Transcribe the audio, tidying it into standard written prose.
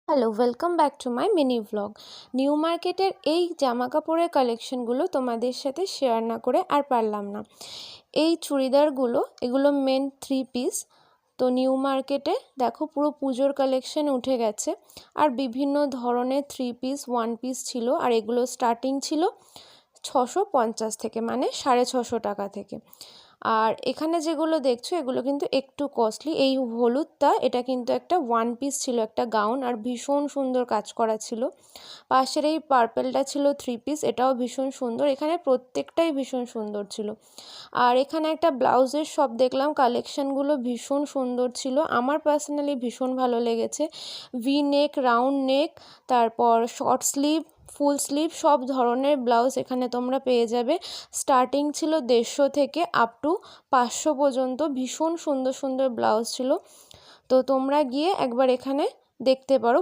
Hello, welcome back to my mini vlog. New মার্কেটের এই জামা কাপড়ের কালেকশনগুলো তোমাদের সাথে শেয়ার না করে আর পারলাম না। এই চুড়িদারগুলো এগুলো মেন 3 পিস। তো নিউ মার্কেটে দেখো পুরো পুজোর কালেকশন উঠে গেছে, আর বিভিন্ন ধরনের 3 পিস 1 পিস ছিল, আর এগুলো স্টার্টিং ছিল 650 থেকে, মানে 650 টাকা থেকে। আর এখানে যেগুলো দেখছো এগুলো কিন্তু একটু কস্টলি। এই হলুদটা এটা কিন্তু একটা 1 পিস ছিল, একটা গাউন, আর ভীষণ সুন্দর কাজ করা ছিল। পাশের এই পার্পেলটা ছিল 3 পিস, এটাও ভীষণ সুন্দর। এখানে প্রত্যেকটাই ভীষণ সুন্দর ছিল। আর এখানে একটা ব্লাউজের শপ দেখলাম, কালেকশনগুলো ভীষণ সুন্দর ছিল, আমার পার্সোনালি ভীষণ ভালো লেগেছে। ভি নেক, রাউন্ড নেক, তারপর শর্ট স্লিভ, ফুল স্লিভ সব ধরনের ব্লাউজ এখানে তোমরা পেয়ে যাবে। স্টার্টিং ছিল 150 থেকে আপ টু 500 পর্যন্ত। ভীষণ সুন্দর সুন্দর ব্লাউজ ছিল। তো তোমরা গিয়ে একবার এখানে দেখতে পারো।